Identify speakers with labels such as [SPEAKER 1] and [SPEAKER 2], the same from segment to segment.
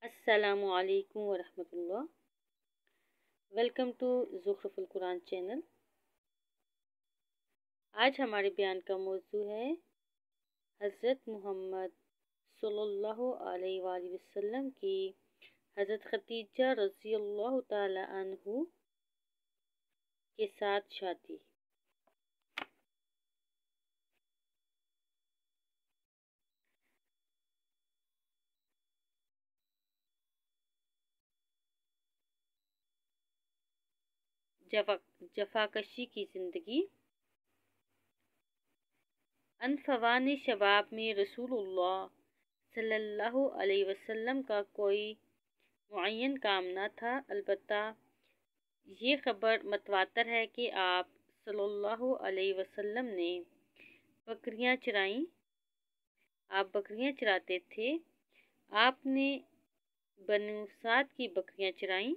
[SPEAKER 1] السلام علیکم ورحمۃ اللہ۔ ویلکم ٹو زخرف القرآن چینل۔ آج ہمارے بیان کا موضوع ہے حضرت محمد صلی اللہ علیہ وآلہ وسلم کی حضرت خدیجہ رضی اللہ تعالی عنہ کے ساتھ شادی۔ جفاکشی کی زندگی۔ انفوان شباب میں رسول اللہ صلی اللہ علیہ وسلم کا کوئی معین کام نہ تھا، البتہ یہ خبر متواتر ہے کہ آپ صلی اللہ علیہ وسلم نے بکریاں چرائیں۔ آپ بکریاں چراتے تھے۔ آپ نے بنو سعد کی بکریاں چرائیں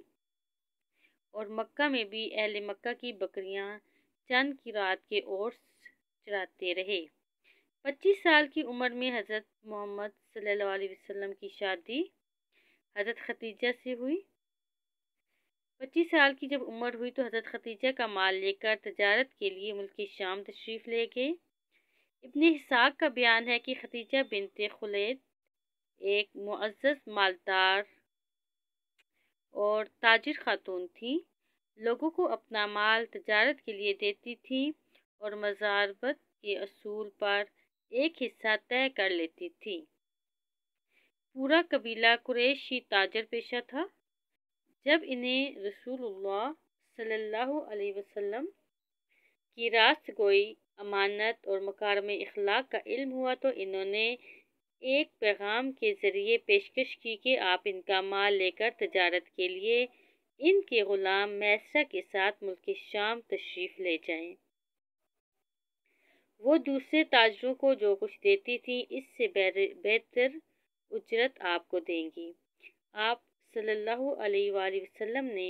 [SPEAKER 1] اور مکہ میں بھی اہل مکہ کی بکریاں چند کی رات کے اوٹس چراتے رہے۔ 25 سال کی عمر میں حضرت محمد صلی اللہ علیہ وسلم کی شادی حضرت خدیجہ سے ہوئی۔ 25 سال کی جب عمر ہوئی تو حضرت خدیجہ کا مال لے کر تجارت کے لیے ملک شام تشریف لے گئے۔ ابن اسحاق کا بیان ہے کہ خدیجہ بنت خولید ایک معزز مالدار اور تاجر خاتون تھی۔ لوگوں کو اپنا مال تجارت کے لیے دیتی تھی اور مضاربت کے اصول پر ایک حصہ طے کر لیتی تھی۔ پورا قبیلہ قریشی تاجر پیشہ تھا۔ جب انہیں رسول اللہ صلی اللہ علیہ وسلم کی راست گوئی، امانت اور مکارم اخلاق کا علم ہوا تو انہوں نے ایک پیغام کے ذریعے پیشکش کی کہ آپ ان کا مال لے کر تجارت کے لیے ان کے غلام میسرہ کے ساتھ ملک شام تشریف لے جائیں۔ وہ دوسرے تاجروں کو جو کچھ دیتی تھیں اس سے بہتر اجرت آپ کو دیں گی۔ آپ صلی اللہ علیہ وآلہ وسلم نے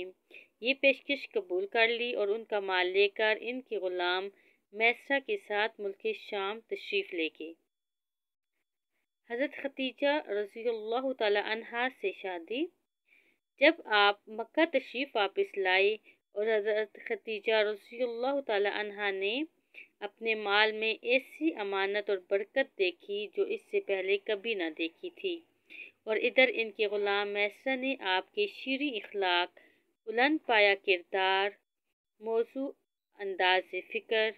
[SPEAKER 1] یہ پیشکش قبول کر لی اور ان کا مال لے کر ان کے غلام میسرہ کے ساتھ ملک شام تشریف لے گئے۔ حضرت خدیجہ رضی اللہ تعالی عنہا سے شادی۔ جب آپ مکہ تشریف واپس لائے اور حضرت خدیجہ رضی اللہ تعالی عنہا نے اپنے مال میں ایسی امانت اور برکت دیکھی جو اس سے پہلے کبھی نہ دیکھی تھی، اور ادھر ان کے غلام میسرہ نے آپ کے شیریں اخلاق، بلند پایہ کردار، موزوں انداز فکر،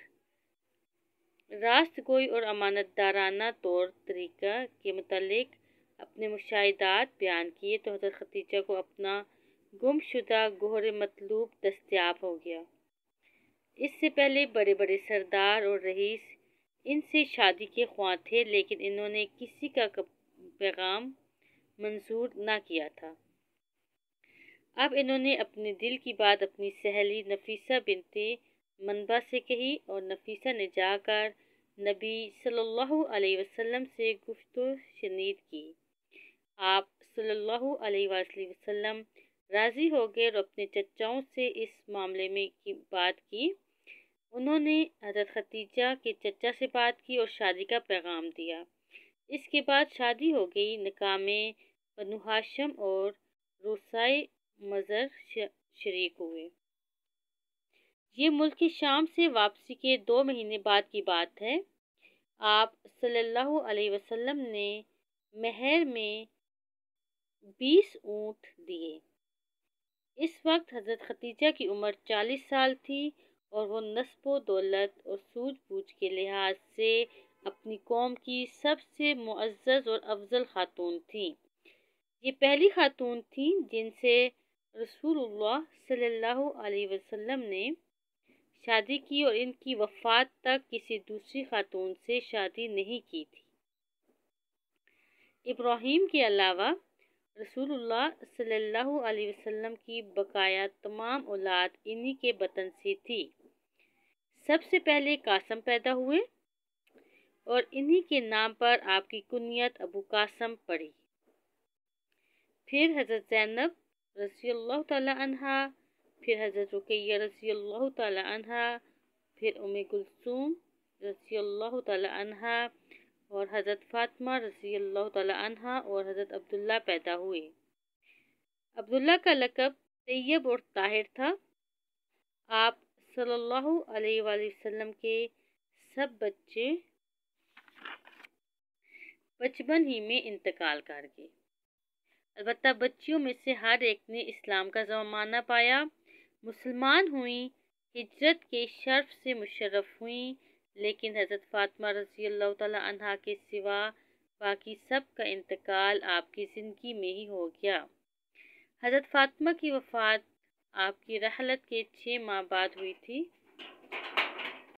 [SPEAKER 1] راست گوئی اور امانت دارانہ طور طریقہ کے متعلق اپنے مشاہدات بیان کیے تو حضرت خدیجہ کو اپنا گم شدہ گوہر مطلوب دستیاب ہو گیا۔ اس سے پہلے بڑے بڑے سردار اور رئیس ان سے شادی کے خواہاں تھے، لیکن انہوں نے کسی کا پیغام منظور نہ کیا تھا۔ اب انہوں نے اپنے دل کی بات اپنی سہیلی نفیسہ بنت منبع سے کہی اور نفیسہ نے جا کر نبی صلی اللہ علیہ وسلم سے گفت و شنید کی۔ آپ صلی اللہ علیہ وآلہ وسلم راضی ہو گئے اور اپنے چچاؤں سے اس معاملے میں بات کی۔ انہوں نے حضرت خدیجہ کے چچا سے بات کی اور شادی کا پیغام دیا۔ اس کے بعد شادی ہو گئی۔ نکاح میں بنو ہاشم اور روسائے مضر شریک ہوئے۔ یہ ملک شام سے واپسی کے 2 مہینے بعد کی بات ہے۔ آپ صلی اللہ علیہ وسلم نے مہر میں 20 اونٹ دیے۔ اس وقت حضرت خدیجہ کی عمر 40 سال تھی اور وہ نسب و دولت اور سوجھ بوجھ کے لحاظ سے اپنی قوم کی سب سے معزز اور افضل خاتون تھیں۔ یہ پہلی خاتون تھیں جن سے رسول اللہ صلی اللہ علیہ وسلم نے شادی کی اور ان کی وفات تک کسی دوسری خاتون سے شادی نہیں کی تھی۔ ابراہیم کے علاوہ رسول اللہ صلی اللہ علیہ وسلم کی بقایا تمام اولاد انہی کے بطن سے تھی۔ سب سے پہلے قاسم پیدا ہوئے اور انہی کے نام پر آپ کی کنیت ابو قاسم پڑی۔ پھر حضرت زینب رضی اللہ تعالی عنہا، پھر حضرت رقیہ رضی اللہ تعالی عنہا، پھر ام کلثوم رضی اللہ تعالی عنہا اور حضرت فاطمہ رضی اللہ تعالی عنہا اور حضرت عبداللہ پیدا ہوئے۔ عبداللہ کا لقب طیب اور طاہر تھا۔ آپ صلی اللہ علیہ وآلہ وسلم کے سب بچے بچپن ہی میں انتقال کر گئے۔ البتہ بچیوں میں سے ہر ایک نے اسلام کا زمانہ پایا، مسلمان ہوئیں، ہجرت کے شرف سے مشرف ہوئیں، لیکن حضرت فاطمہ رضی اللہ تعالیٰ عنہا کے سوا باقی سب کا انتقال آپ کی زندگی میں ہی ہو گیا۔ حضرت فاطمہ کی وفات آپ کی رحلت کے 6 ماہ بعد ہوئی تھی۔